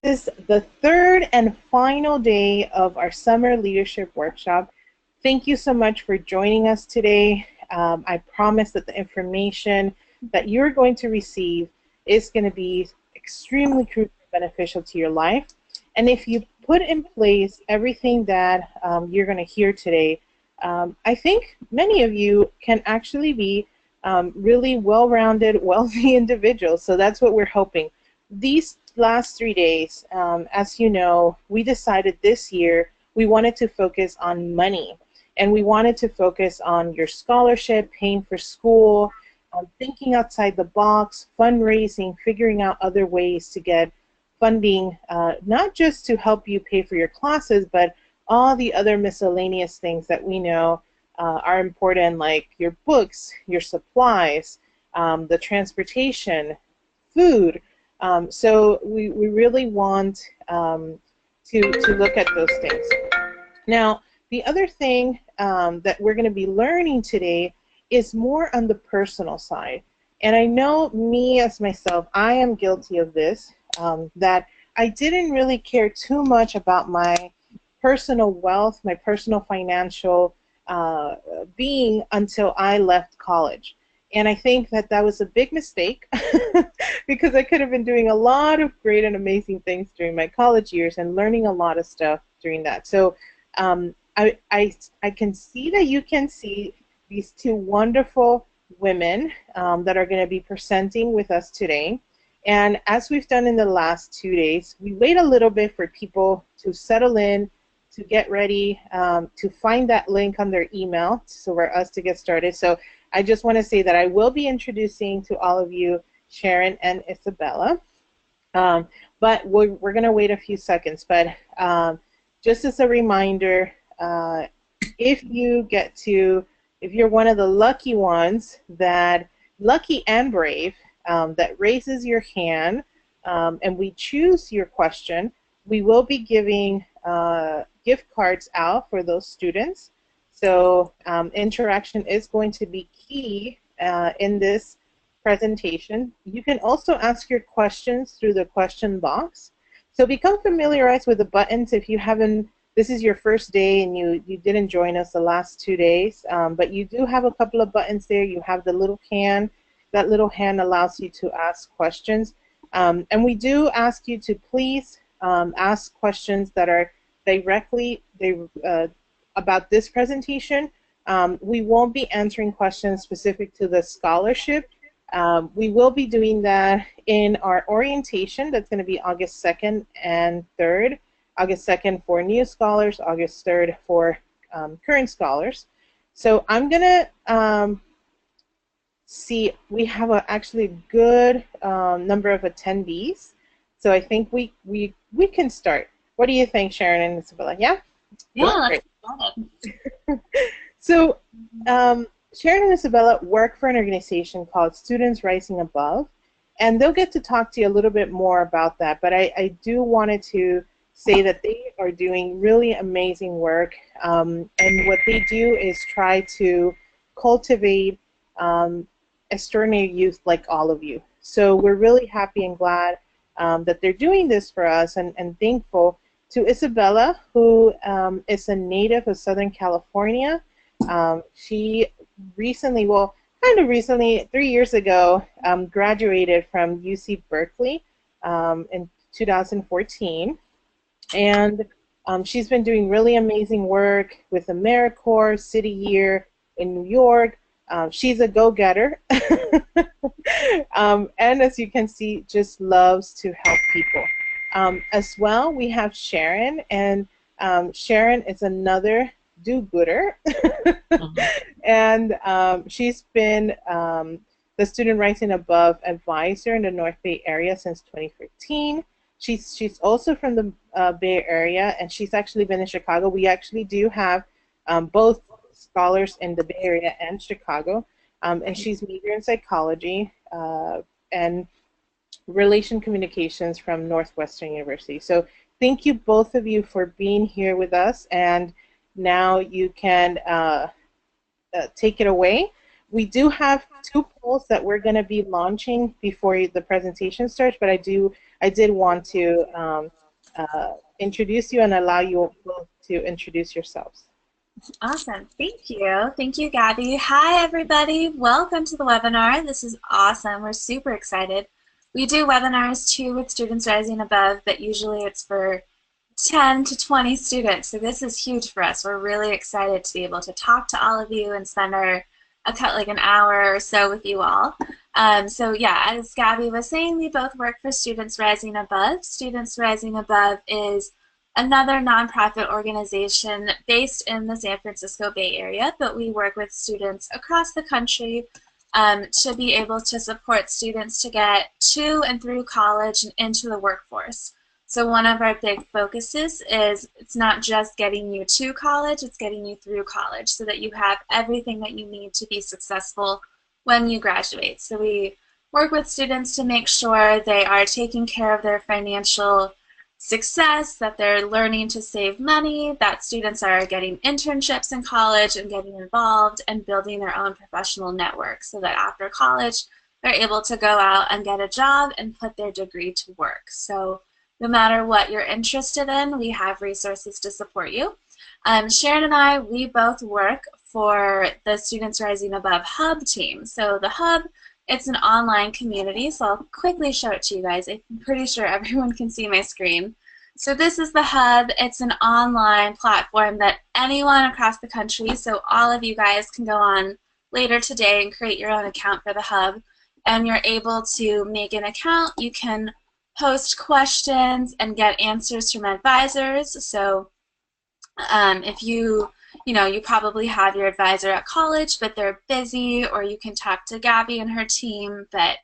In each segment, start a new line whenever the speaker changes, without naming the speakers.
This is the third and final day of our summer leadership workshop. Thank you so much for joining us today. I promise that the information that you're going to receive is going to be extremely crucial and beneficial to your life. And if you put in place everything that you're going to hear today, I think many of you can actually be really well-rounded, wealthy individuals. So that's what we're hoping. These last 3 days, as you know, we decided this year we wanted to focus on money. And we wanted to focus on your scholarship, paying for school, thinking outside the box, fundraising, figuring out other ways to get funding, not just to help you pay for your classes, but all the other miscellaneous things that we know are important, like your books, your supplies, the transportation, food. So we really want to look at those things. Now, the other thing that we're going to be learning today is more on the personal side. And I know me as myself, I am guilty of this, that I didn't really care too much about my personal wealth, my personal financial being until I left college. And I think that that was a big mistake because I could have been doing a lot of great and amazing things during my college years and learning a lot of stuff during that. So I can see that you can see these two wonderful women that are going to be presenting with us today. And as we've done in the last 2 days, we wait a little bit for people to settle in, to get ready, to find that link on their email so for us to get started. So I just want to say that I will be introducing to all of you Sharon and Isabella. But we're going to wait a few seconds. But just as a reminder, if you're one of the lucky ones, lucky and brave, that raises your hand, and we choose your question, we will be giving gift cards out for those students. So interaction is going to be key in this presentation. You can also ask your questions through the question box. So become familiarized with the buttons if you haven't. This is your first day and you didn't join us the last 2 days, but you do have a couple of buttons there. You have the little hand. That little hand allows you to ask questions. And we do ask you to please ask questions that are directly about this presentation. We won't be answering questions specific to the scholarship. We will be doing that in our orientation. That's going to be August 2nd and 3rd. August 2nd for new scholars, August 3rd for current scholars. So I'm going to see, we have actually a good number of attendees. So I think we can start. What do you think, Sharon and Isabella? Yeah?
Yeah, let's get it.
So Sharon and Isabella work for an organization called Students Rising Above, and they'll get to talk to you a little bit more about that. But I do wanted to say that they are doing really amazing work, and what they do is try to cultivate extraordinary youth like all of you. So we're really happy and glad that they're doing this for us, and thankful to Isabella, who is a native of Southern California. She recently, well, kind of recently, 3 years ago, graduated from UC Berkeley in 2014. And she's been doing really amazing work with AmeriCorps, City Year in New York. She's a go-getter. And as you can see, just loves to help people. As well, we have Sharon, and Sharon is another do-gooder. And she's been the Student Rising Above advisor in the North Bay area since 2015. She's also from the Bay Area, and she's actually been in Chicago. We actually do have both scholars in the Bay Area and Chicago, and she's majored in psychology and relation communications from Northwestern University. So thank you, both of you, for being here with us, and now you can take it away. We do have two polls that we're going to be launching before the presentation starts, but I did want to introduce you and allow you both to introduce yourselves.
Awesome. Thank you. Thank you, Gabby. Hi, everybody. Welcome to the webinar. This is awesome. We're super excited. We do webinars too with Students Rising Above, but usually it's for 10 to 20 students. So this is huge for us. We're really excited to be able to talk to all of you and spend like an hour or so with you all. So yeah, as Gabby was saying, we both work for Students Rising Above. Students Rising Above is another nonprofit organization based in the San Francisco Bay Area, but we work with students across the country to be able to support students to get to and through college and into the workforce. So one of our big focuses is it's not just getting you to college, it's getting you through college so that you have everything that you need to be successful when you graduate. So we work with students to make sure they are taking care of their financial success, that they're learning to save money, that students are getting internships in college and getting involved and building their own professional network so that after college they're able to go out and get a job and put their degree to work. So no matter what you're interested in, we have resources to support you. Sharon and I, we both work for the Students Rising Above Hub team. So the Hub, it's an online community, so I'll quickly show it to you guys. I'm pretty sure everyone can see my screen. So this is the Hub. It's an online platform that anyone across the country, so all of you guys can go on later today and create your own account for the Hub. And you're able to make an account. You can post questions and get answers from advisors. So if you probably have your advisor at college, but they're busy, or you can talk to Gabby and her team, but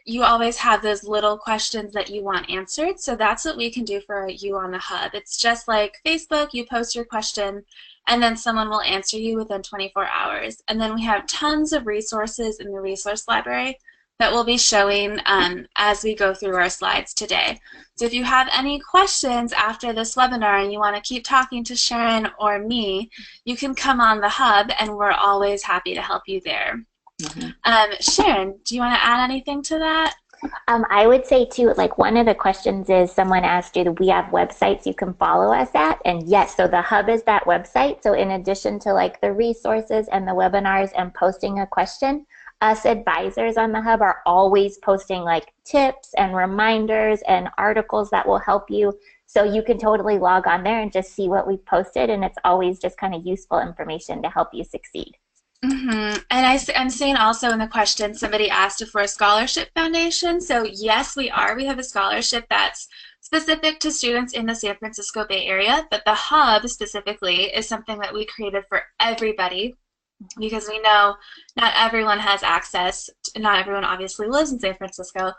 you always have those little questions that you want answered. So that's what we can do for you on the Hub. It's just like Facebook, you post your question, and then someone will answer you within 24 hours. And then we have tons of resources in the resource library that we'll be showing as we go through our slides today. So if you have any questions after this webinar and you want to keep talking to Sharon or me, you can come on the Hub and we're always happy to help you there. Sharon, do you want to add anything to that?
I would say too, like one of the questions is someone asked you, do we have websites you can follow us at? And yes, so the Hub is that website. So in addition to like the resources and the webinars and posting a question, us advisors on the Hub are always posting like tips and reminders and articles that will help you. So you can totally log on there and just see what we've posted, and it's always just kind of useful information to help you succeed.
And I'm saying also in the question, somebody asked if we're a scholarship foundation. So yes, we are. We have a scholarship that's specific to students in the San Francisco Bay Area, but the Hub specifically is something that we created for everybody, because we know not everyone has access, not everyone obviously lives in San Francisco,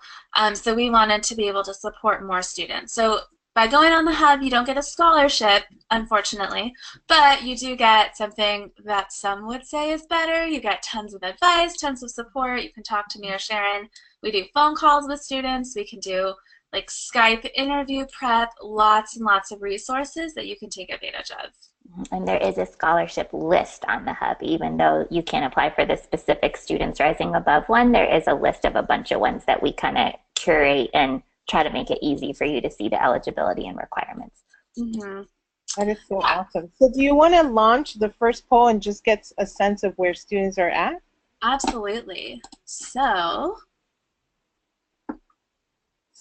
so we wanted to be able to support more students. So by going on the Hub, you don't get a scholarship, unfortunately, but you do get something that some would say is better. You get tons of advice, tons of support. You can talk to me or Sharon. We do phone calls with students. We can do like Skype interview prep, lots and lots of resources that you can take advantage of.
And there is a scholarship list on the Hub. Even though you can't apply for the specific Students Rising Above one, there is a list of a bunch of ones that we kind of curate and try to make it easy for you to see the eligibility and requirements.
That is so awesome. So do you want to launch the first poll and just get a sense of where students are at?
Absolutely. So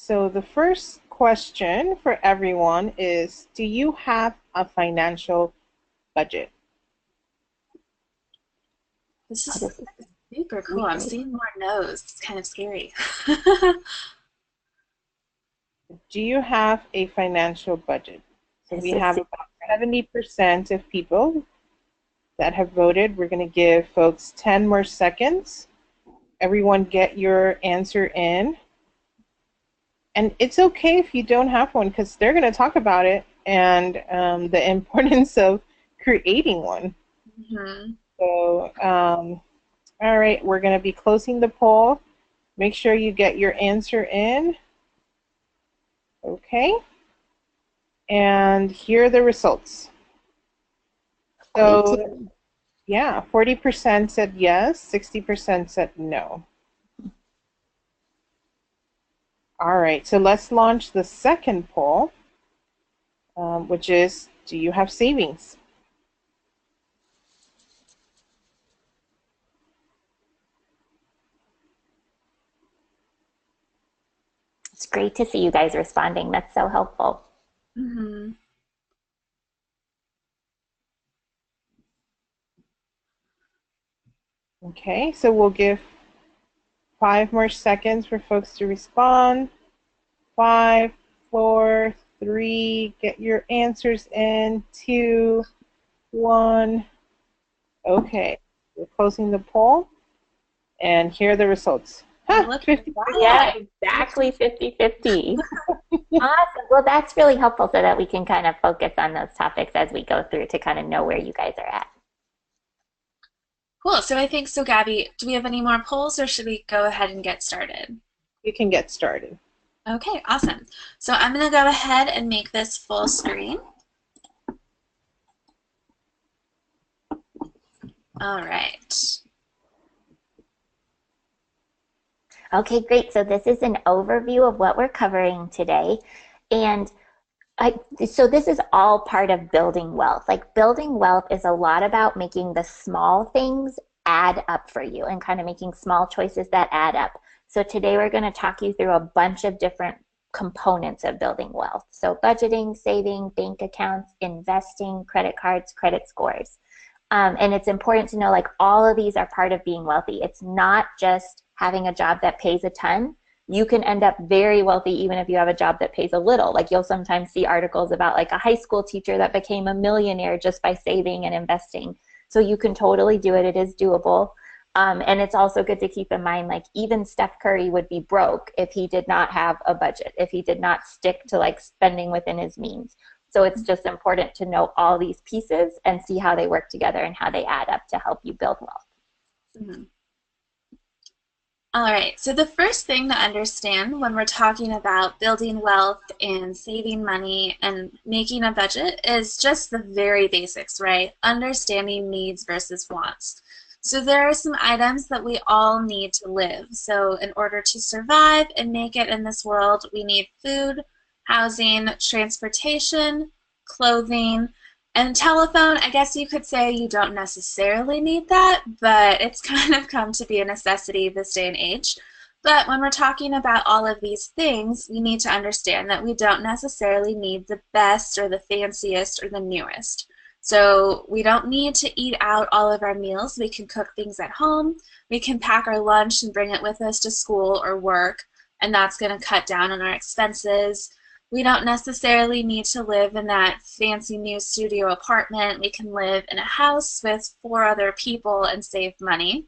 the first question for everyone is, do you have a financial budget?
This is super cool. I'm seeing more no's. It's kind of scary.
Do you have a financial budget? So we have about 70% of people that have voted. We're going to give folks 10 more seconds. Everyone get your answer in. And it's okay if you don't have one, because they're going to talk about it and the importance of creating one. So, all right, we're going to be closing the poll. Make sure you get your answer in. Okay. And here are the results. So, Yeah, 40% said yes, 60% said no. All right, so let's launch the second poll, which is, do you have savings?
It's great to see you guys responding. That's so helpful.
Mm-hmm.
Okay, so we'll give 5 more seconds for folks to respond. 5, 4, 3, get your answers in. 2, 1. Okay, we're closing the poll, and here are the results.
Look at
50.
that.
Yeah, exactly 50-50. Awesome. Well, that's really helpful so that we can kind of focus on those topics as we go through to kind of know where you guys are at.
Cool. So I think so, Gabby, do we have any more polls or should we go ahead and get started?
You can get started.
Okay, awesome. So I'm going to go ahead and make this full screen. All right.
Okay, great. So this is an overview of what we're covering today. And so this is all part of building wealth. Like building wealth is a lot about making the small things add up for you and kind of making small choices that add up. So today we're going to talk you through a bunch of different components of building wealth. So budgeting, saving, bank accounts, investing, credit cards, credit scores. And it's important to know like all of these are part of being wealthy. It's not just having a job that pays a ton. You can end up very wealthy even if you have a job that pays a little. Like you'll sometimes see articles about like a high school teacher that became a millionaire just by saving and investing. So you can totally do it. It is doable. And it's also good to keep in mind, like even Steph Curry would be broke if he did not have a budget, if he did not stick to like spending within his means. So it's just important to know all these pieces and see how they work together and how they add up to help you build wealth.
Mm-hmm. All right, so the first thing to understand when we're talking about building wealth and saving money and making a budget is just the very basics, right? Understanding needs versus wants. So there are some items that we all need to live. So in order to survive and make it in this world, we need food, housing, transportation, clothing, and telephone. I guess you could say you don't necessarily need that, but it's kind of come to be a necessity this day and age. But when we're talking about all of these things, we need to understand that we don't necessarily need the best or the fanciest or the newest. So we don't need to eat out all of our meals. We can cook things at home. We can pack our lunch and bring it with us to school or work, and that's going to cut down on our expenses. We don't necessarily need to live in that fancy new studio apartment. We can live in a house with 4 other people and save money.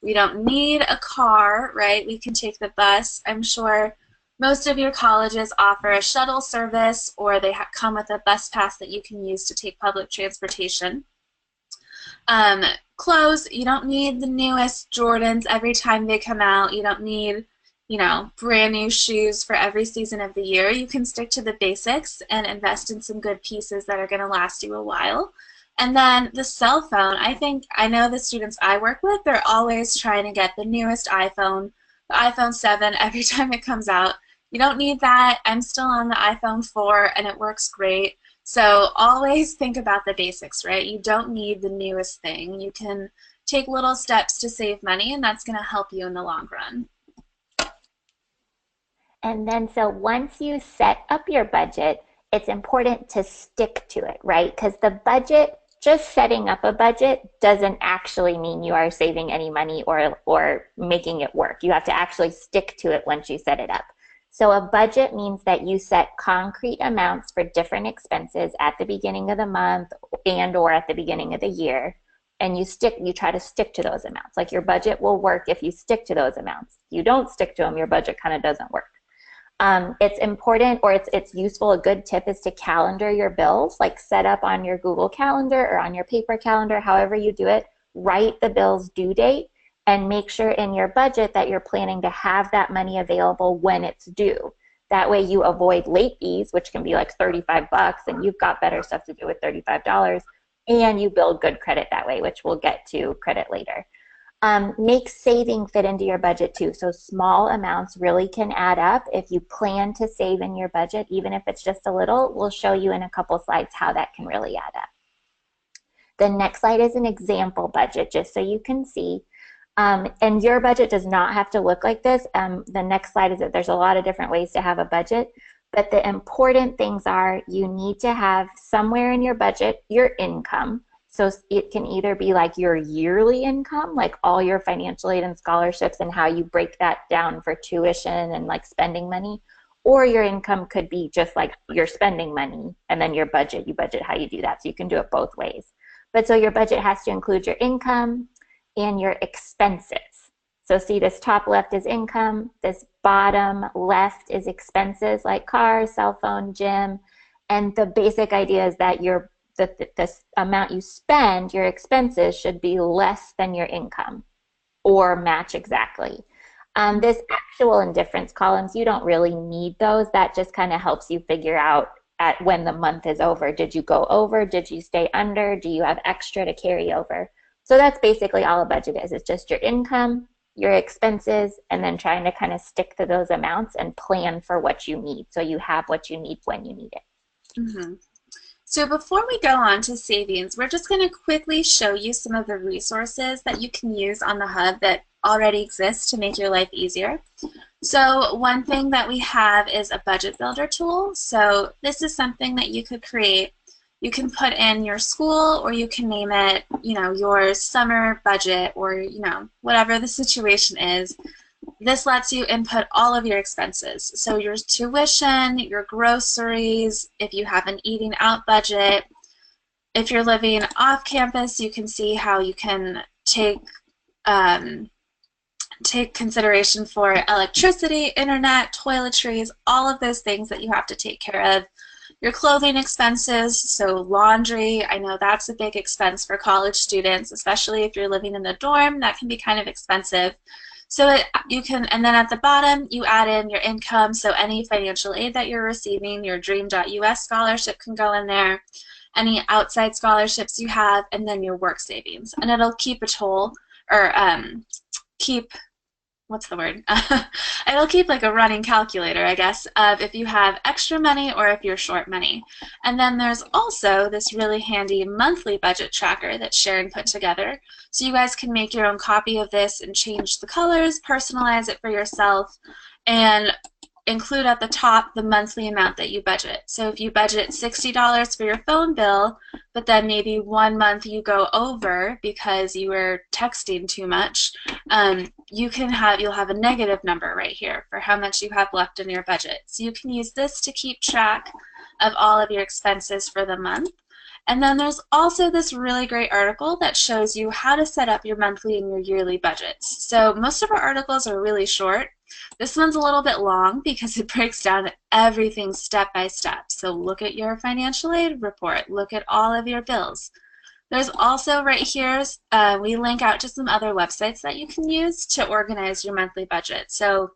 We don't need a car, right? We can take the bus. I'm sure most of your colleges offer a shuttle service or they come with a bus pass that you can use to take public transportation. Clothes, you don't need the newest Jordans every time they come out. You don't need brand new shoes for every season of the year. You can stick to the basics and invest in some good pieces that are going to last you a while. And then the cell phone, I know the students I work with, they're always trying to get the newest iPhone, the iPhone 7 every time it comes out. You don't need that. I'm still on the iPhone 4 and it works great. So always think about the basics, right? You don't need the newest thing. You can take little steps to save money and that's going to help you in the long run.
And then so once you set up your budget, it's important to stick to it, right? Because the budget, just setting up a budget doesn't actually mean you are saving any money or making it work. You have to actually stick to it once you set it up. So a budget means that you set concrete amounts for different expenses at the beginning of the month and or at the beginning of the year. And you try to stick to those amounts. Like your budget will work if you stick to those amounts. If you don't stick to them, your budget kind of doesn't work. It's important or it's useful. A good tip is to calendar your bills, like set up on your Google Calendar or on your paper calendar, however you do it, write the bill's due date and make sure in your budget that you're planning to have that money available when it's due. That way you avoid late fees, which can be like $35 and you've got better stuff to do with $35. and you build good credit that way, which we'll get to credit later. Make saving fit into your budget too. So small amounts really can add up. If you plan to save in your budget, even if it's just a little, we'll show you in a couple slides how that can really add up. The next slide is an example budget, just so you can see. And your budget does not have to look like this. The next slide is that there's a lot of different ways to have a budget, but the important things are you need to have somewhere in your budget your income. So it can either be like your yearly income, like all your financial aid and scholarships and how you break that down for tuition and like spending money, or your income could be just like your spending money and then your budget, you budget how you do that. So you can do it both ways. But so your budget has to include your income and your expenses. So see, this top left is income, this bottom left is expenses like cars, cell phone, gym, and the basic idea is that the amount you spend, your expenses, should be less than your income or match exactly. This actual and difference columns, you don't really need those. That just kind of helps you figure out at when the month is over. Did you go over? Did you stay under? Do you have extra to carry over? So that's basically all a budget is. It's just your income, your expenses, and then trying to kind of stick to those amounts and plan for what you need so you have what you need when you need it.
Mm-hmm. So before we go on to savings, we're just going to quickly show you some of the resources that you can use on the Hub that already exist to make your life easier. So one thing that we have is a budget builder tool. So this is something that you could create. You can put in your school, or you can name it, your summer budget, or, whatever the situation is. This lets you input all of your expenses. So your tuition, your groceries, if you have an eating out budget. If you're living off campus, you can see how you can take consideration for electricity, internet, toiletries, all of those things that you have to take care of. Your clothing expenses, so laundry, I know that's a big expense for college students, especially if you're living in a dorm, that can be kind of expensive. So and then at the bottom, you add in your income, so any financial aid that you're receiving, your Dream.Us scholarship can go in there, any outside scholarships you have, and then your work savings. And it'll keep a toll, or it'll keep like a running calculator, I guess, of if you have extra money or if you're short money. And then there's also this really handy monthly budget tracker that Sharon put together. So you guys can make your own copy of this and change the colors, personalize it for yourself, and include at the top the monthly amount that you budget. So if you budget $60 for your phone bill, but then maybe one month you go over because you were texting too much, you'll have a negative number right here for how much you have left in your budget. So you can use this to keep track of all of your expenses for the month. And then there's also this really great article that shows you how to set up your monthly and your yearly budgets. So most of our articles are really short. This one's a little bit long because it breaks down everything step by step. So look at your financial aid report. Look at all of your bills. There's also right here, we link out to some other websites that you can use to organize your monthly budget. So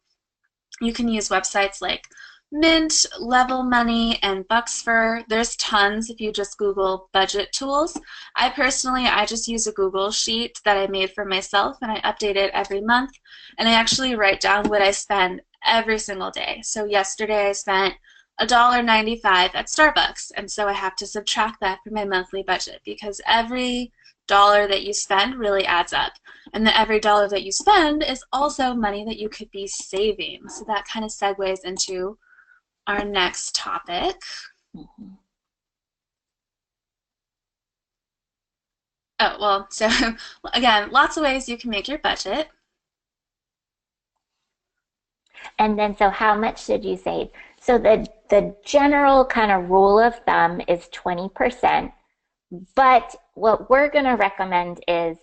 you can use websites like Mint, Level Money, and Bucksfur. There's tons if you just Google budget tools. I just use a Google sheet that I made for myself, and I update it every month. And I actually write down what I spend every single day. So yesterday I spent $1.95 at Starbucks, and so I have to subtract that from my monthly budget because every dollar that you spend really adds up. And every dollar that you spend is also money that you could be saving. So that kind of segues into our next topic.
Mm-hmm.
Oh, well, so again, lots of ways you can make your budget.
And then, so how much should you save? So the general kind of rule of thumb is 20%, but what we're going to recommend is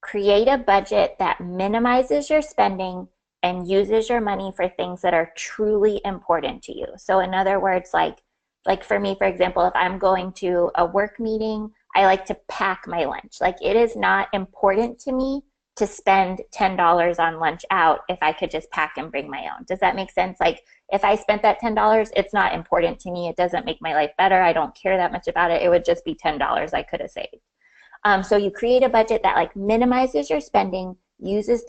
create a budget that minimizes your spending and uses your money for things that are truly important to you. So in other words, like for me, for example, if I'm going to a work meeting, I like to pack my lunch. Like it is not important to me to spend $10 on lunch out if I could just pack and bring my own. Does that make sense? Like if I spent that $10, it's not important to me. It doesn't make my life better. I don't care that much about it. It would just be $10 I could have saved. So you create a budget that like minimizes your spending, uses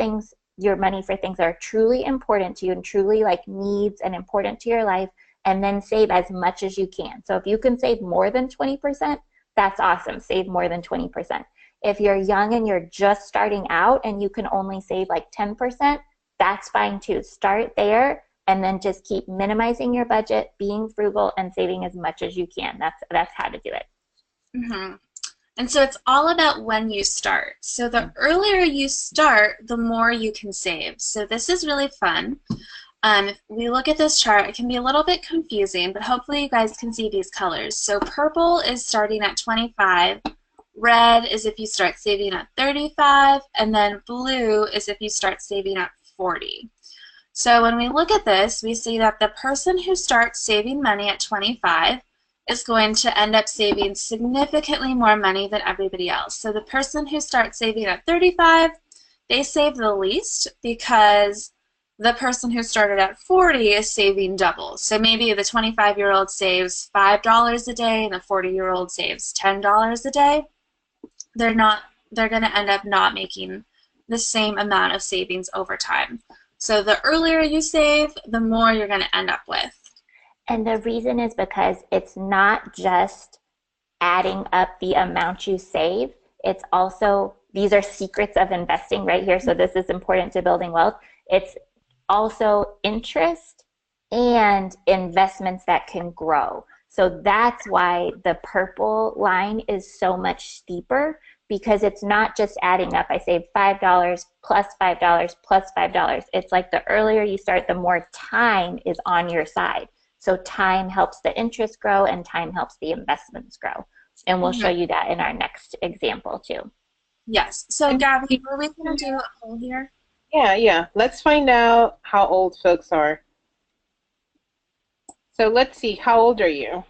your money for things that are truly important to you and truly like needs and important to your life, and then save as much as you can. So if you can save more than 20%, that's awesome. Save more than 20%. If you're young and you're just starting out and you can only save like 10%, that's fine too. Start there and then just keep minimizing your budget, being frugal, and saving as much as you can. That's how to do it.
Mm-hmm. And so it's all about when you start. So the earlier you start, the more you can save. So this is really fun. If we look at this chart, it can be a little bit confusing, but hopefully you guys can see these colors. So purple is starting at 25, red is if you start saving at 35, and then blue is if you start saving at 40. So when we look at this, we see that the person who starts saving money at 25 is going to end up saving significantly more money than everybody else. So the person who starts saving at 35, they save the least because the person who started at 40 is saving double. So maybe the 25-year-old saves $5 a day and the 40-year-old saves $10 a day. They're going to end up not making the same amount of savings over time. So the earlier you save, the more you're going to end up with.
And the reason is because it's not just adding up the amount you save. It's also, these are secrets of investing right here. So this is important to building wealth. It's also interest and investments that can grow. So that's why the purple line is so much steeper, because it's not just adding up. I save $5 plus $5 plus $5. It's like the earlier you start, the more time is on your side. So time helps the interest grow and time helps the investments grow. And we'll show you that in our next example too.
Yes. So Gabby, are we going to do a poll here?
Yeah. Let's find out how old folks are. So let's see, how old are you?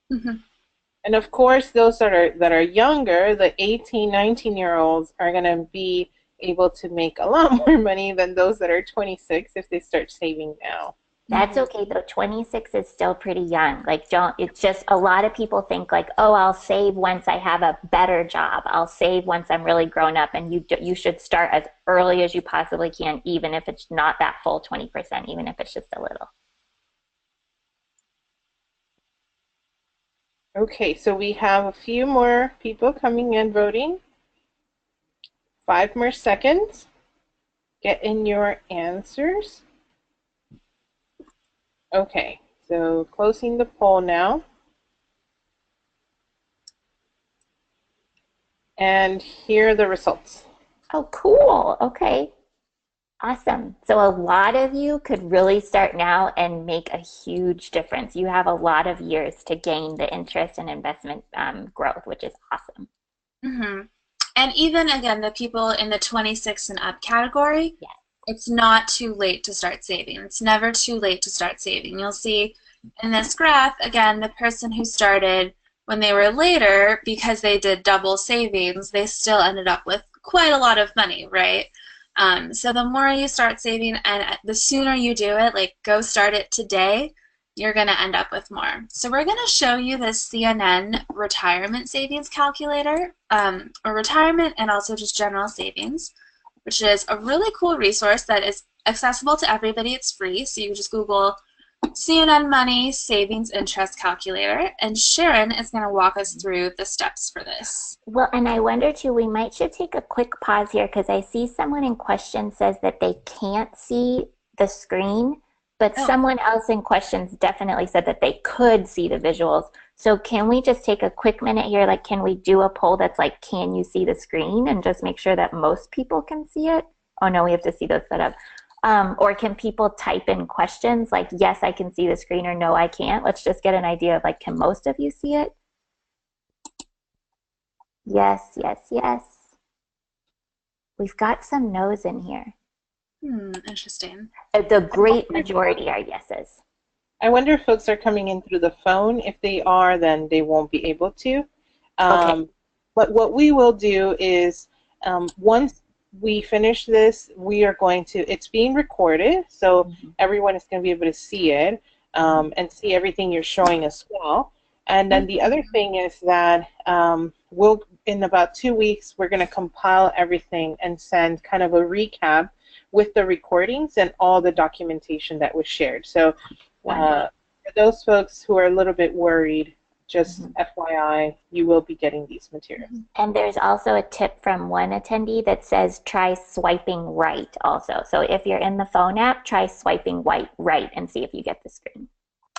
And of course, those that are younger, the 18, 19-year-olds are going to be able to make a lot more money than those that are 26 if they start saving now.
That's okay though. 26 is still pretty young. Like, it's just a lot of people think like, oh, I'll save once I have a better job. I'll save once I'm really grown up. And you should start as early as you possibly can, even if it's not that full 20%, even if it's just a little.
Okay, so we have a few more people coming in voting. 5 more seconds. Get in your answers. Okay, so closing the poll now. And here are the results.
Oh, cool. Okay. Awesome. So a lot of you could really start now and make a huge difference. You have a lot of years to gain the interest and investment growth, which is awesome.
And even, again, the people in the 26 and up category, it's not too late to start saving. It's never too late to start saving. You'll see in this graph, again, the person who started when they were later, because they did double savings, they still ended up with quite a lot of money, right? So the more you start saving and the sooner you do it, like go start it today, you're going to end up with more. So we're going to show you this CNN retirement savings calculator, or retirement and also just general savings, which is a really cool resource that is accessible to everybody. It's free, so you just Google CNN Money Savings Interest Calculator, and Sharon is going to walk us through the steps for this.
Well, and I wonder too, we should take a quick pause here because I see someone in question says that they can't see the screen, but someone else in questions definitely said that they could see the visuals. So can we just take a quick minute here? Like, can we do a poll that's like, can you see the screen, and just make sure that most people can see it? Oh no, we have to see those set up. Or can people type in questions like, yes, I can see the screen, or no, I can't? Let's just get an idea of like, can most of you see it? Yes, yes, yes. We've got some no's in here.
Interesting.
The great majority are yeses.
I wonder if folks are coming in through the phone. If they are, then they won't be able to.
Okay.
But what we will do is once we finish this, we are going to, it's being recorded, so everyone is going to be able to see it and see everything you're showing as well. And then the other thing is that in about 2 weeks, we're going to compile everything and send kind of a recap with the recordings and all the documentation that was shared. So for those folks who are a little bit worried, just FYI, you will be getting these materials.
And there's also a tip from one attendee that says try swiping right also. So if you're in the phone app, try swiping right and see if you get the screen.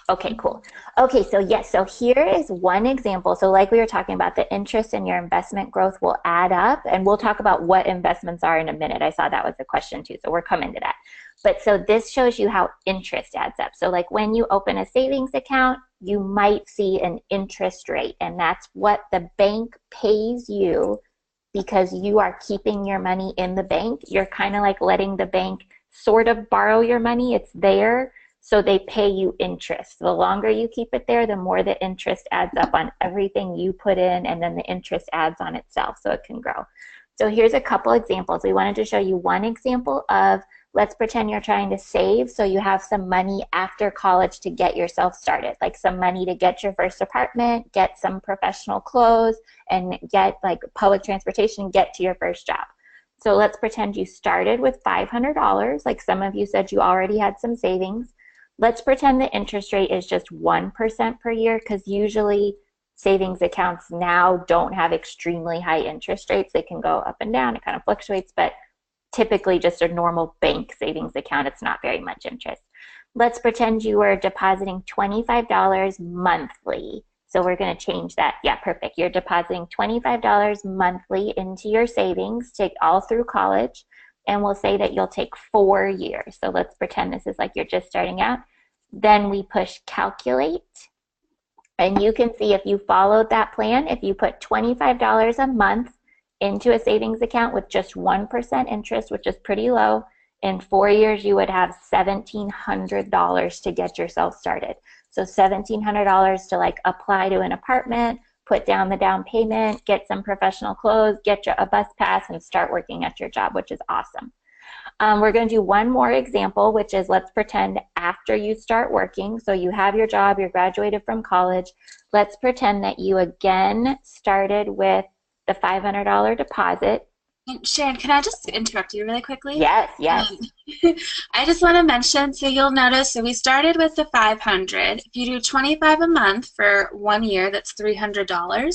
Okay, cool. Okay, so yes, so here is one example. So like we were talking about, the interest in your investment growth will add up, and we'll talk about what investments are in a minute. I saw that was a question too, so we're coming to that. But so this shows you how interest adds up. So like when you open a savings account, you might see an interest rate, and that's what the bank pays you because you are keeping your money in the bank. You're kind of like letting the bank sort of borrow your money. It's there. So they pay you interest. The longer you keep it there, the more the interest adds up on everything you put in, and then the interest adds on itself so it can grow. So here's a couple examples. We wanted to show you one example of, let's pretend you're trying to save so you have some money after college to get yourself started, like some money to get your first apartment, get some professional clothes, and get like public transportation, get to your first job. So let's pretend you started with $500, like some of you said you already had some savings. Let's pretend the interest rate is just 1% per year, because usually savings accounts now don't have extremely high interest rates. They can go up and down, it kind of fluctuates, but typically just a normal bank savings account, it's not very much interest. Let's pretend you were depositing $25 monthly. So we're going to change that. Yeah, perfect. You're depositing $25 monthly into your savings, take all through college. And we'll say that you'll take 4 years. So let's pretend this is like you're just starting out. Then we push calculate. And you can see if you followed that plan, if you put $25 a month into a savings account with just 1% interest, which is pretty low, in 4 years you would have $1,700 to get yourself started. So $1,700 to like apply to an apartment, put down the down payment, get some professional clothes, get a bus pass, and start working at your job, which is awesome. We're going to do one more example, which is, let's pretend after you start working, so you have your job, you're graduated from college, let's pretend that you again started with the $500 deposit.
And Sharon, can I just interrupt you really quickly?
Yes, yes.
I just want to mention, so you'll notice, so we started with the 500. If you do 25 a month for 1 year, that's $300.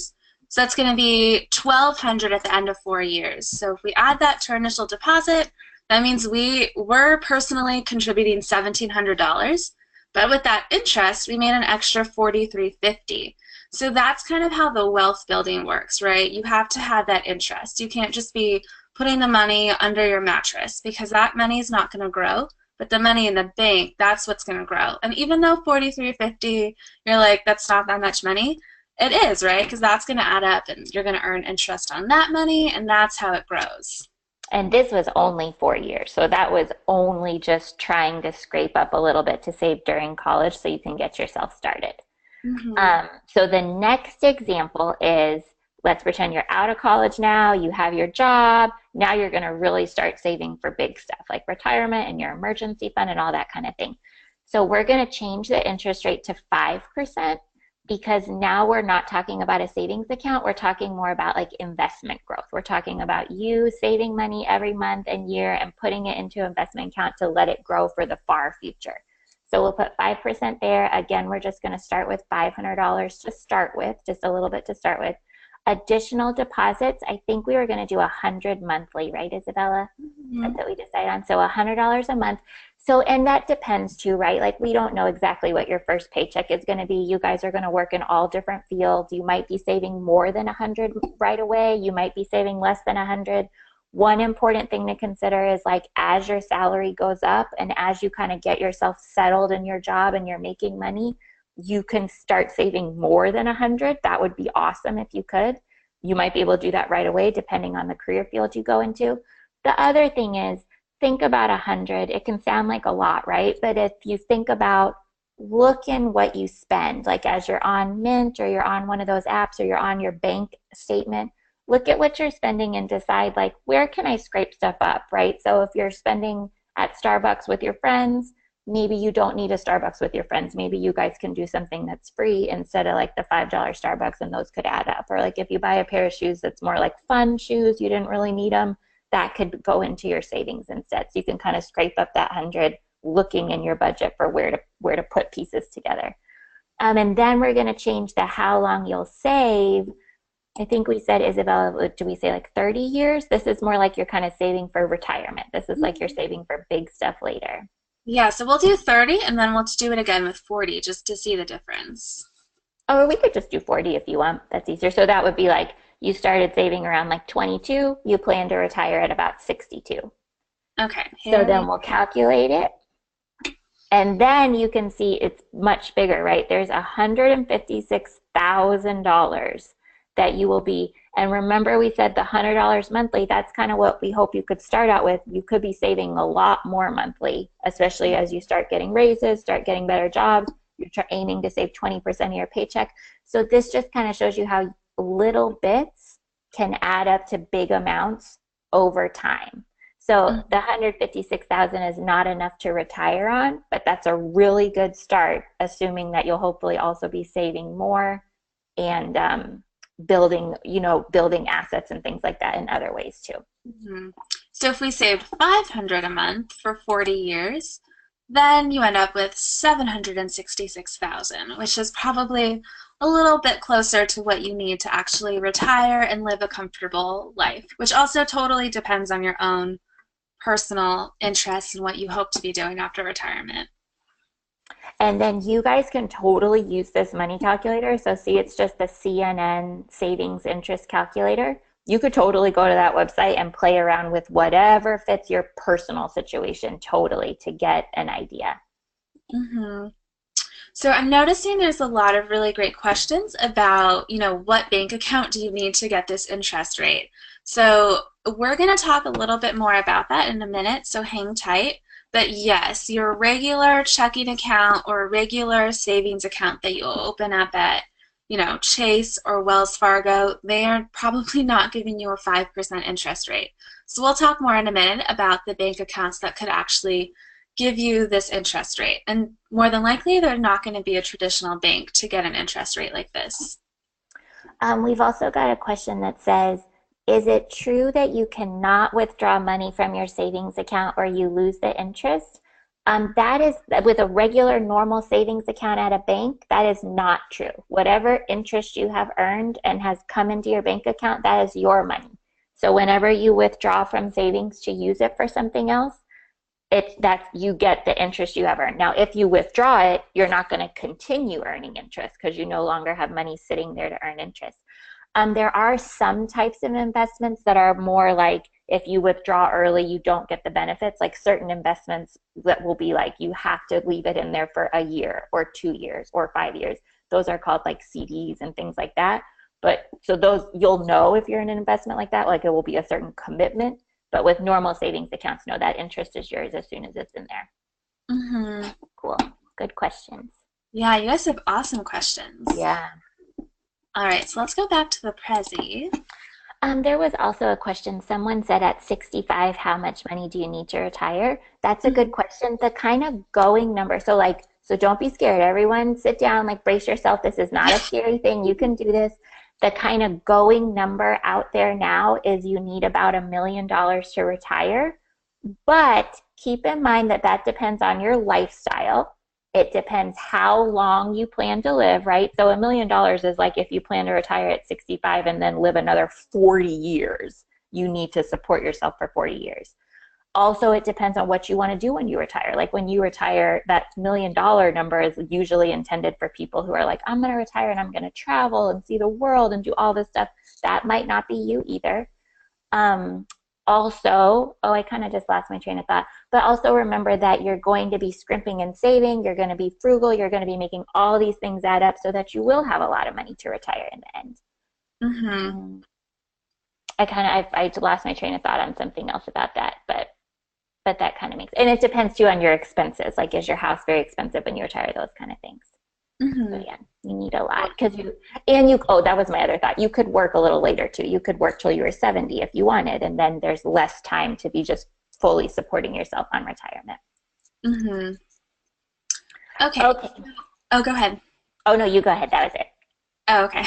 So that's going to be $1,200 at the end of 4 years. So if we add that to our initial deposit, that means we were personally contributing $1,700. But with that interest, we made an extra $4,350. So that's kind of how the wealth building works, right? You have to have that interest. You can't just be putting the money under your mattress, because that money is not going to grow. But the money in the bank, that's what's going to grow. And even though $4,350, you're like, that's not that much money, it is, right? Because that's going to add up, and you're going to earn interest on that money, and that's how it grows.
And this was only 4 years. So that was only just trying to scrape up a little bit to save during college so you can get yourself started. So the next example is, let's pretend you're out of college now, you have your job, now you're going to really start saving for big stuff like retirement and your emergency fund and all that kind of thing. So we're going to change the interest rate to 5%, because now we're not talking about a savings account, we're talking more about like investment growth. We're talking about you saving money every month and year and putting it into an investment account to let it grow for the far future. So we'll put 5% there. Again, we're just going to start with $500 to start with, just a little bit to start with. Additional deposits, I think we were going to do 100 monthly, right, Isabella? That's what we decided on. So $100 a month. So, and that depends too, right? Like, we don't know exactly what your first paycheck is going to be. You guys are going to work in all different fields. You might be saving more than 100 right away. You might be saving less than 100. One important thing to consider is, like, as your salary goes up and as you kind of get yourself settled in your job and you're making money, you can start saving more than 100. That would be awesome if you could. You might be able to do that right away depending on the career field you go into. The other thing is, think about 100. It can sound like a lot, right? But if you think about, look in what you spend, like as you're on Mint or you're on one of those apps or you're on your bank statement, look at what you're spending and decide, like, where can I scrape stuff up, right? So if you're spending at Starbucks with your friends, maybe you don't need a Starbucks with your friends. Maybe you guys can do something that's free instead of like the $5 Starbucks, and those could add up. Or like if you buy a pair of shoes that's more like fun shoes, you didn't really need them, that could go into your savings instead. So you can kind of scrape up that 100 looking in your budget for where to put pieces together. And then we're going to change the how long you'll save. I think we said, Isabella, do we say like 30 years? This is more like you're kind of saving for retirement. This is like you're saving for big stuff later.
Yeah, so we'll do 30 and then we'll do it again with 40 just to see the difference.
Or we could just do 40 if you want. That's easier. So that would be like you started saving around like 22. You plan to retire at about 62.
Okay.
So then we'll calculate it. And then you can see it's much bigger, right? There's $156,000 that you will be, and remember we said the $100 monthly, that's kind of what we hope you could start out with. You could be saving a lot more monthly, especially as you start getting raises, start getting better jobs, you're aiming to save 20% of your paycheck. So this just kind of shows you how little bits can add up to big amounts over time. So the $156,000 is not enough to retire on, but that's a really good start, assuming that you'll hopefully also be saving more and building assets and things like that in other ways too.
Mm-hmm. So if we saved $500 a month for 40 years, then you end up with $766,000, which is probably a little bit closer to what you need to actually retire and live a comfortable life, which also totally depends on your own personal interests and what you hope to be doing after retirement.
And then you guys can totally use this money calculator. So see, it's just the CNN savings interest calculator. You could totally go to that website and play around with whatever fits your personal situation totally to get an idea.
Mm-hmm. So I'm noticing there's a lot of really great questions about, what bank account do you need to get this interest rate? So we're going to talk a little bit more about that in a minute, so hang tight. But yes, your regular checking account or regular savings account that you'll open up at, Chase or Wells Fargo, they are probably not giving you a 5% interest rate. So we'll talk more in a minute about the bank accounts that could actually give you this interest rate. And more than likely, they're not going to be a traditional bank to get an interest rate like this.
We've also got a question that says, is it true that you cannot withdraw money from your savings account or you lose the interest? That is, with a regular normal savings account at a bank, that is not true. Whatever interest you have earned and has come into your bank account, that is your money. So whenever you withdraw from savings to use it for something else, you get the interest you have earned. Now, if you withdraw it, you're not going to continue earning interest because you no longer have money sitting there to earn interest. There are some types of investments that are more like if you withdraw early, you don't get the benefits, like certain investments that will be like you have to leave it in there for a year or 2 years or 5 years. Those are called like CDs and things like that. But so those, you'll know if you're in an investment like that, like it will be a certain commitment. But with normal savings accounts, no, that interest is yours as soon as it's in there.
Mm-hmm.
Cool. Good questions.
Yeah, you guys have awesome questions.
Yeah.
All right, so let's go back to the Prezi.
There was also a question. Someone said at 65, how much money do you need to retire? That's a good question. The kind of going number. So don't be scared. Everyone sit down, brace yourself. This is not a scary thing. You can do this. The kind of going number out there now is you need about $1 million to retire. But keep in mind that depends on your lifestyle. It depends how long you plan to live, right? So $1 million is like if you plan to retire at 65 and then live another 40 years, you need to support yourself for 40 years. Also, it depends on what you want to do when you retire. Like when you retire, that $1 million number is usually intended for people who are like, I'm going to retire and I'm going to travel and see the world and do all this stuff. That might not be you either. Also, I kind of just lost my train of thought, but also remember that you're going to be scrimping and saving, you're going to be frugal, you're going to be making all these things add up so that you will have a lot of money to retire in the end.
Mm-hmm.
I lost my train of thought on something else about that, but that kind of makes, and it depends too on your expenses. Like, is your house very expensive when you retire? Those kind of things.
Mm-hmm.
So yeah, you need a lot that was my other thought. You could work a little later too. You could work till you were 70 if you wanted, and then there's less time to be just fully supporting yourself on retirement.
Mm-hmm. Okay.
Okay.
Oh, go ahead.
Oh, no, you go ahead. That was it.
Oh, okay.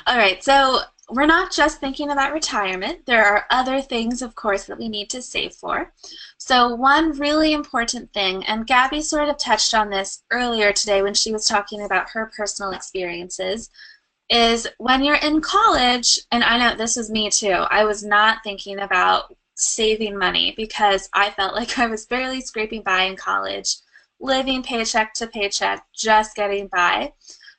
All right. So we're not just thinking about retirement. There are other things, of course, that we need to save for. So one really important thing, and Gabby sort of touched on this earlier today when she was talking about her personal experiences, is when you're in college, and I know this was me too, I was not thinking about saving money because I felt like I was barely scraping by in college, living paycheck to paycheck, just getting by.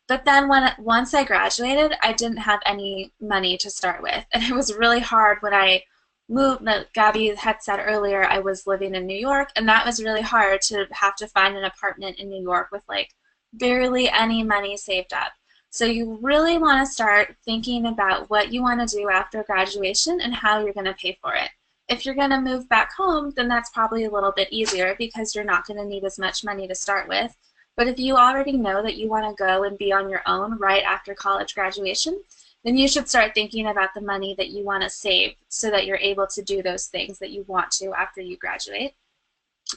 But then once I graduated, I didn't have any money to start with, and it was really hard when I moved. Gabby had said earlier I was living in New York, and that was really hard to have to find an apartment in New York with like barely any money saved up. So you really want to start thinking about what you want to do after graduation and how you're going to pay for it. If you're going to move back home, then that's probably a little bit easier because you're not going to need as much money to start with. But if you already know that you want to go and be on your own right after college graduation, then you should start thinking about the money that you want to save so that you're able to do those things that you want to after you graduate.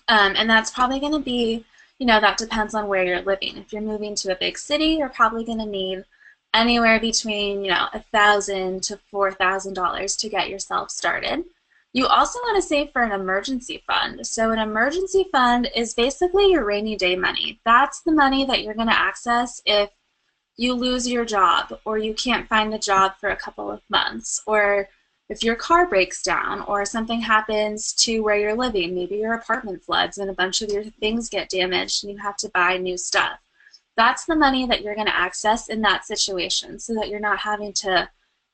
And that's probably going to be, that depends on where you're living. If you're moving to a big city, you're probably going to need anywhere between, $1,000 to $4,000 to get yourself started. You also want to save for an emergency fund. So an emergency fund is basically your rainy day money. That's the money that you're going to access if you lose your job or you can't find a job for a couple of months, or if your car breaks down or something happens to where you're living, maybe your apartment floods and a bunch of your things get damaged and you have to buy new stuff. That's the money that you're going to access in that situation so that you're not having to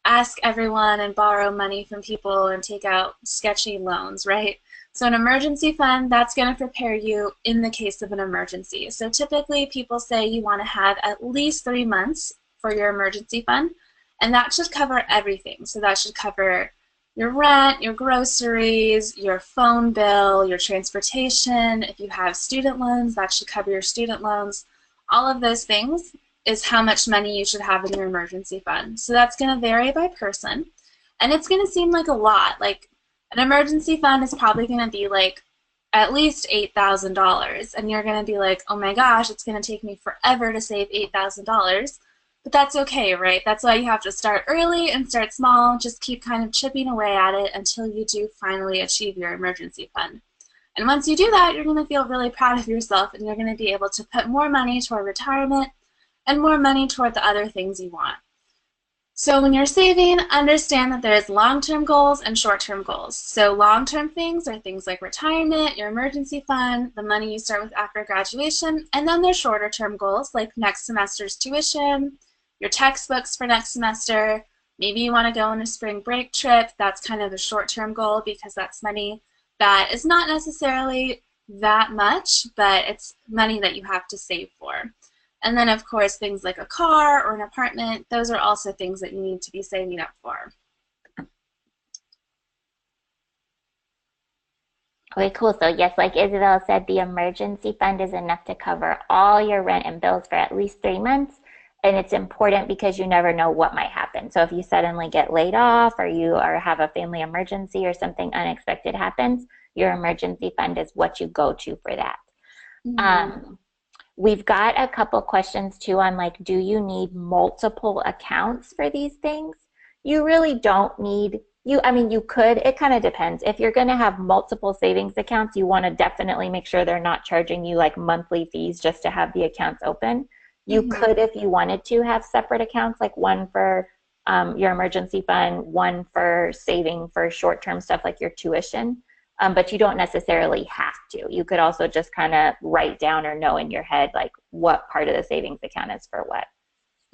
ask everyone and borrow money from people and take out sketchy loans, right? So an emergency fund, that's going to prepare you in the case of an emergency. So typically people say you want to have at least 3 months for your emergency fund, and that should cover everything. So that should cover your rent, your groceries, your phone bill, your transportation. If you have student loans, that should cover your student loans. All of those things is how much money you should have in your emergency fund. So that's going to vary by person, and it's going to seem like a lot. Like an emergency fund is probably going to be like at least $8,000, and you're going to be like, oh my gosh, it's going to take me forever to save $8,000. But that's okay, right? That's why you have to start early and start small. Just keep kind of chipping away at it until you do finally achieve your emergency fund. And once you do that, you're going to feel really proud of yourself, and you're going to be able to put more money toward retirement and more money toward the other things you want. So when you're saving, understand that there's long-term goals and short-term goals. So long-term things are things like retirement, your emergency fund, the money you start with after graduation, and then there's shorter-term goals like next semester's tuition, your textbooks for next semester. Maybe you want to go on a spring break trip. That's kind of a short-term goal because that's money that is not necessarily that much, but it's money that you have to save for. And then, of course, things like a car or an apartment, those are also things that you need to be saving up for.
Okay, cool. So yes, like Isabel said, the emergency fund is enough to cover all your rent and bills for at least 3 months. And it's important because you never know what might happen. So if you suddenly get laid off or you have a family emergency or something unexpected happens, your emergency fund is what you go to for that.
Mm-hmm.
We've got a couple questions too on like, do you need multiple accounts for these things? You really don't need, I mean, you could, it kind of depends. If you're going to have multiple savings accounts, you want to definitely make sure they're not charging you like monthly fees just to have the accounts open. You could, if you wanted to, have separate accounts, like one for your emergency fund, one for saving for short-term stuff like your tuition. But you don't necessarily have to. You could also just kind of write down or know in your head like what part of the savings account is for what.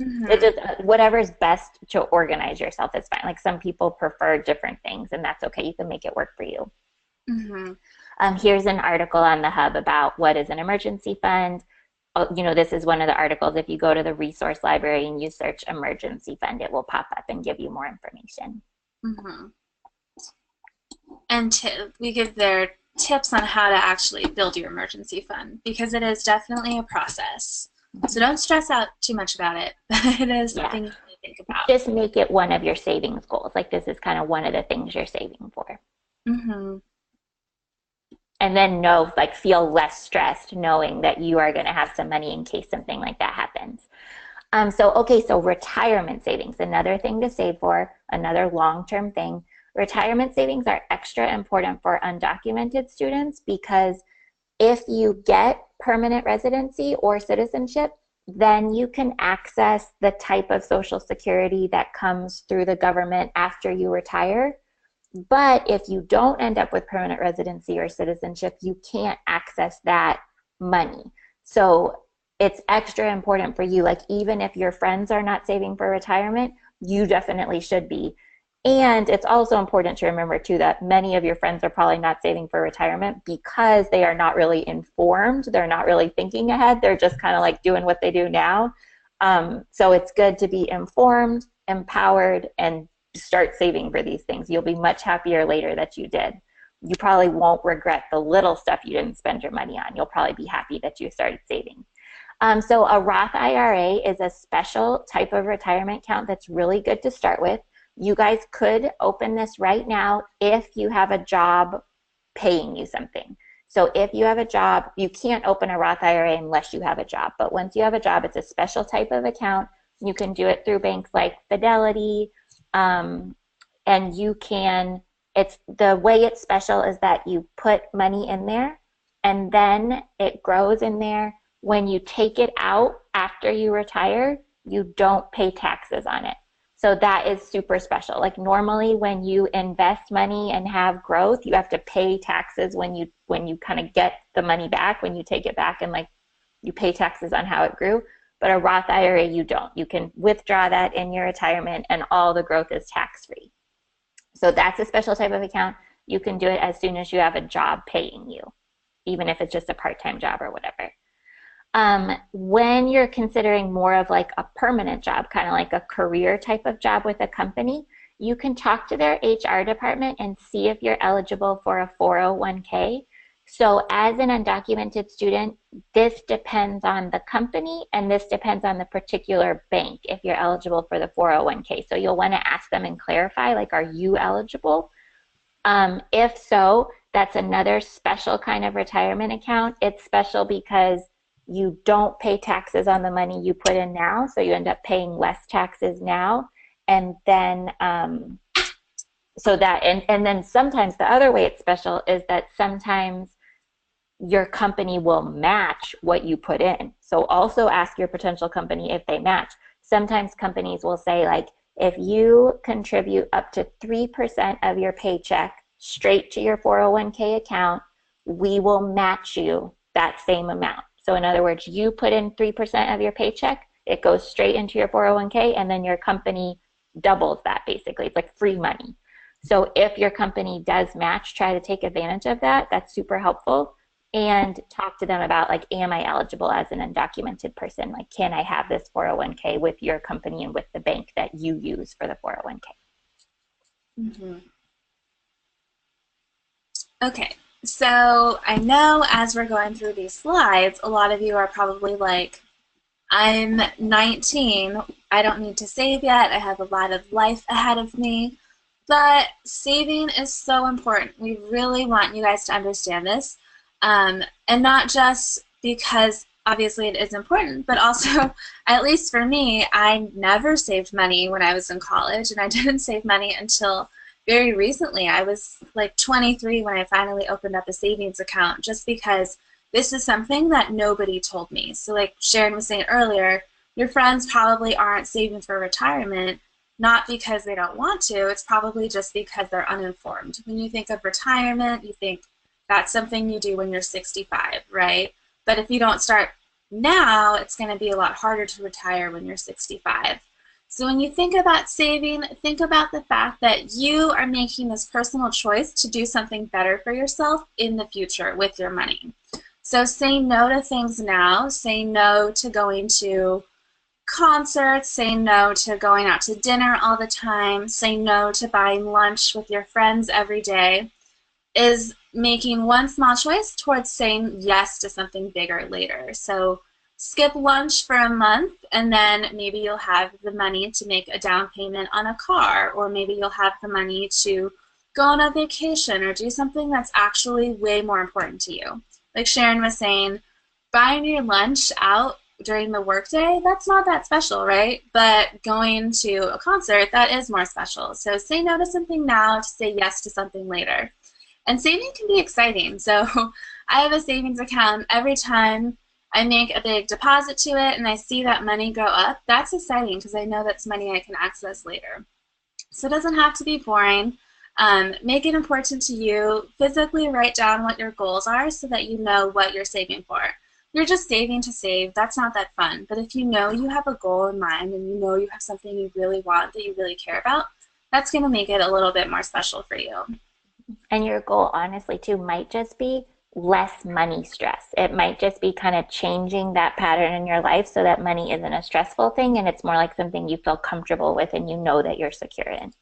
It just whatever's best to organize yourself is fine. Like some people prefer different things, and that's okay. You can make it work for you. Here's an article on the Hub about what is an emergency fund. This is one of the articles. If you go to the resource library and you search emergency fund, it will pop up and give you more information.
And we give their tips on how to actually build your emergency fund because it is definitely a process. So don't stress out too much about it. It is something to think about.
Just make it one of your savings goals. Like this is kind of one of the things you're saving for. And and then feel less stressed knowing that you are going to have some money in case something like that happens. So retirement savings, another thing to save for, another long-term thing. Retirement savings are extra important for undocumented students because if you get permanent residency or citizenship, then you can access the type of Social Security that comes through the government after you retire. But if you don't end up with permanent residency or citizenship, you can't access that money. So it's extra important for you. Like, even if your friends are not saving for retirement, you definitely should be. And it's also important to remember too that many of your friends are probably not saving for retirement because they are not really informed. They're not really thinking ahead. They're just kind of like doing what they do now. So it's good to be informed, empowered, and start saving for these things. You'll be much happier later that you did. You probably won't regret the little stuff you didn't spend your money on. You'll probably be happy that you started saving. So a Roth IRA is a special type of retirement account that's really good to start with. You guys could open this right now if you have a job paying you something. So if you have a job, you can't open a Roth IRA unless you have a job. But once you have a job, it's a special type of account. You can do it through banks like Fidelity, and you can, the way it's special is that you put money in there and then it grows in there. When you take it out after you retire, you don't pay taxes on it. So that is super special. Like, normally when you invest money and have growth, you have to pay taxes when you kind of get the money back, when you take it back, and like you pay taxes on how it grew. But a Roth IRA, you don't. You can withdraw that in your retirement and all the growth is tax-free. So that's a special type of account. You can do it as soon as you have a job paying you, even if it's just a part-time job or whatever. When you're considering more of like a permanent job, kind of like a career type of job with a company, you can talk to their HR department and see if you're eligible for a 401k. So as an undocumented student, this depends on the company and this depends on the particular bank if you're eligible for the 401k. So you'll want to ask them and clarify, like, are you eligible? If so, that's another special kind of retirement account. It's special because you don't pay taxes on the money you put in now, so you end up paying less taxes now. And then and then sometimes the other way it's special is that sometimes your company will match what you put in. So also ask your potential company if they match. Sometimes companies will say, like, if you contribute up to 3% of your paycheck straight to your 401k account, we will match you that same amount. So in other words, you put in 3% of your paycheck, it goes straight into your 401k, and then your company doubles that basically. It's like free money. So if your company does match, try to take advantage of that. That's super helpful. And talk to them about, like, am I eligible as an undocumented person? Like, can I have this 401k with your company and with the bank that you use for the 401k?
Mm-hmm. Okay. So I know as we're going through these slides, a lot of you are probably like, I'm 19, I don't need to save yet, I have a lot of life ahead of me, but saving is so important. We really want you guys to understand this, and not just because obviously it is important, but also, at least for me, I never saved money when I was in college, and I didn't save money until very recently. I was like 23 when I finally opened up a savings account, just because this is something that nobody told me. So like Sharon was saying earlier, your friends probably aren't saving for retirement, not because they don't want to, it's probably just because they're uninformed. When you think of retirement, you think that's something you do when you're 65, right? But if you don't start now, it's going to be a lot harder to retire when you're 65. So when you think about saving, think about the fact that you are making this personal choice to do something better for yourself in the future with your money. So say no to things now. Say no to going to concerts. Say no to going out to dinner all the time. Say no to buying lunch with your friends every day. Is making one small choice towards saying yes to something bigger later. So skip lunch for a month, and then maybe you'll have the money to make a down payment on a car, or maybe you'll have the money to go on a vacation or do something that's actually way more important to you. Like Sharon was saying, buying your lunch out during the workday, that's not that special, right? But going to a concert, that is more special. So say no to something now to say yes to something later. And saving can be exciting. So I have a savings account. Every time I make a big deposit to it and I see that money go up, that's exciting because I know that's money I can access later. So it doesn't have to be boring. Make it important to you. Physically write down what your goals are so that you know what you're saving for. You're just saving to save. That's not that fun. But if you know you have a goal in mind and you know you have something you really want that you really care about, that's going to make it a little bit more special for you.
And your goal, honestly, too, might just be less money stress. It might just be kind of changing that pattern in your life so that money isn't a stressful thing and it's more like something you feel comfortable with and you know that you're secure in.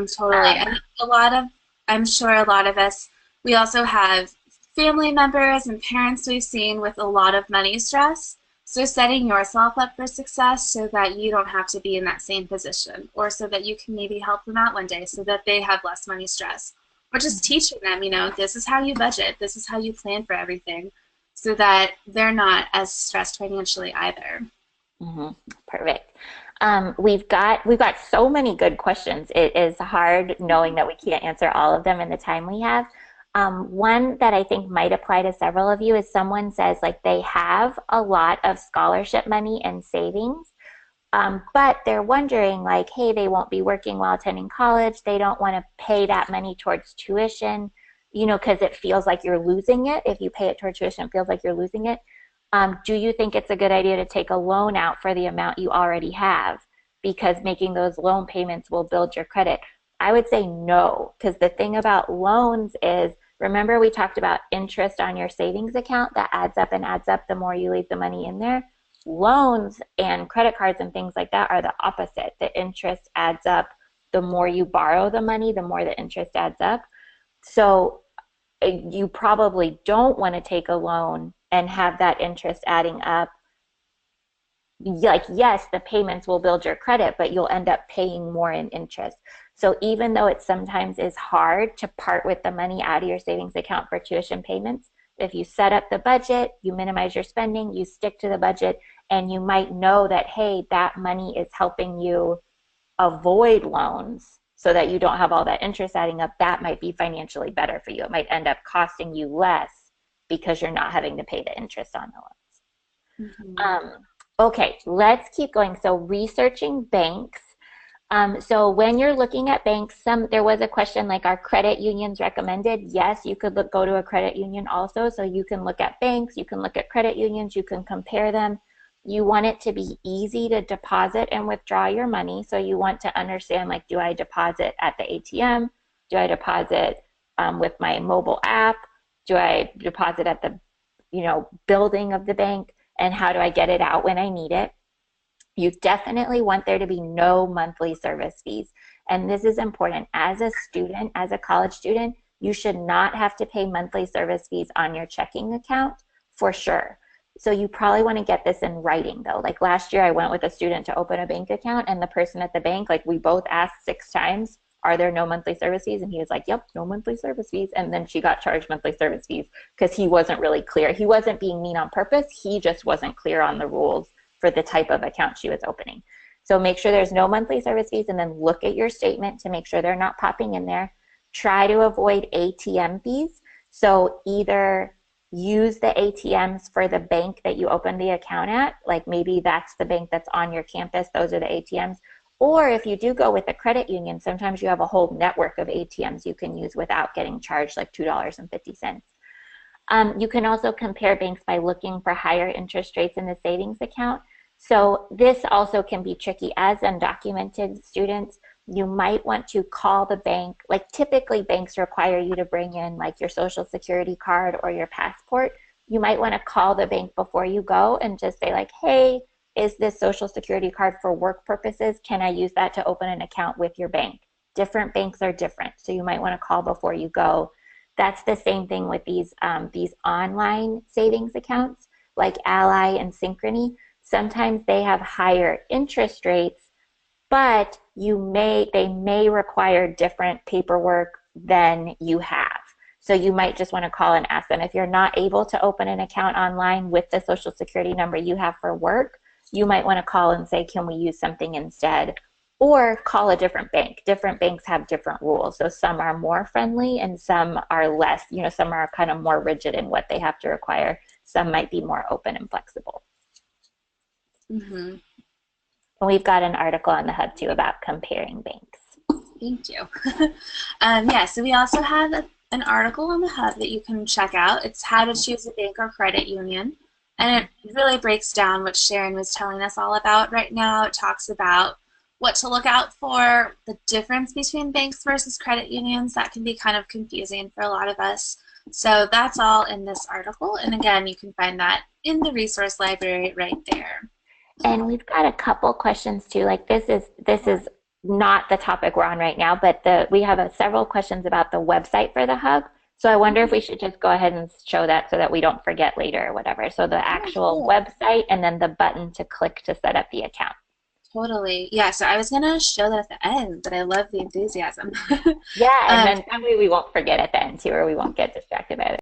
Totally. And I'm sure a lot of us, we also have family members and parents we've seen with a lot of money stress. So setting yourself up for success so that you don't have to be in that same position, or so that you can maybe help them out one day so that they have less money stress. Or just teaching them, this is how you budget, this is how you plan for everything, so that they're not as stressed financially either.
Perfect. We've got so many good questions. It is hard knowing that we can't answer all of them in the time we have. One that I think might apply to several of you is someone says like they have a lot of scholarship money and savings, but they're wondering like, hey, they won't be working while attending college. They don't want to pay that money towards tuition, because it feels like you're losing it. If you pay it towards tuition, it feels like you're losing it. Do you think it's a good idea to take a loan out for the amount you already have? Because making those loan payments will build your credit. I would say no, because the thing about loans is, remember we talked about interest on your savings account that adds up and adds up the more you leave the money in there? Loans and credit cards and things like that are the opposite. The interest adds up. The more you borrow the money, the more the interest adds up. So you probably don't want to take a loan and have that interest adding up. Like, yes, the payments will build your credit, but you'll end up paying more in interest. So even though it sometimes is hard to part with the money out of your savings account for tuition payments, if you set up the budget, you minimize your spending, you stick to the budget, and you might know that, hey, that money is helping you avoid loans so that you don't have all that interest adding up, that might be financially better for you. It might end up costing you less because you're not having to pay the interest on the loans. Okay, let's keep going. So researching banks. So when you're looking at banks, there was a question like, are credit unions recommended? Yes, you could go to a credit union also. So you can look at banks, you can look at credit unions, you can compare them. You want it to be easy to deposit and withdraw your money. So you want to understand, like, do I deposit at the ATM? Do I deposit with my mobile app? Do I deposit at the building of the bank? And how do I get it out when I need it? You definitely want there to be no monthly service fees. And this is important. As a student, as a college student, you should not have to pay monthly service fees on your checking account for sure. So you probably want to get this in writing though. Like last year I went with a student to open a bank account, and the person at the bank, like we both asked 6 times, are there no monthly service fees? And he was like, yep, no monthly service fees. And then she got charged monthly service fees because he wasn't really clear. He wasn't being mean on purpose. He just wasn't clear on the rules for the type of account she was opening. So make sure there's no monthly service fees, and then look at your statement to make sure they're not popping in there. Try to avoid ATM fees. So either use the ATMs for the bank that you opened the account at, like maybe that's the bank that's on your campus, those are the ATMs. Or if you do go with a credit union, sometimes you have a whole network of ATMs you can use without getting charged like $2.50. You can also compare banks by looking for higher interest rates in the savings account. So this also can be tricky. As undocumented students, you might want to call the bank. Like typically banks require you to bring in like your social security card or your passport. You might want to call the bank before you go and just say like, hey, is this social security card for work purposes? Can I use that to open an account with your bank? Different banks are different, so you might want to call before you go. That's the same thing with these online savings accounts like Ally and Synchrony. Sometimes they have higher interest rates, but they may require different paperwork than you have. So you might just want to call and ask them. If you're not able to open an account online with the social security number you have for work, you might want to call and say, can we use something instead? Or call a different bank. Different banks have different rules. So some are more friendly and some are less, some are kind of more rigid in what they have to require. Some might be more open and flexible.
Mm-hmm.
And we've got an article on the Hub too about comparing banks.
Thank you. Yeah, so we also have an article on the Hub that you can check out. It's how to choose a bank or credit union. And it really breaks down what Sharon was telling us all about right now. It talks about what to look out for, the difference between banks versus credit unions. That can be kind of confusing for a lot of us. So that's all in this article. And again, you can find that in the resource library right there.
And we've got a couple questions too. Like this is not the topic we're on right now, but we have several questions about the website for the Hub. So I wonder if we should just go ahead and show that so that we don't forget later or whatever. So the actual website and then the button to click to set up the account.
Totally. Yeah, so I was going to show that at the end, but I love the enthusiasm.
Yeah, and then that way we won't forget at the end too, or we won't get distracted by it.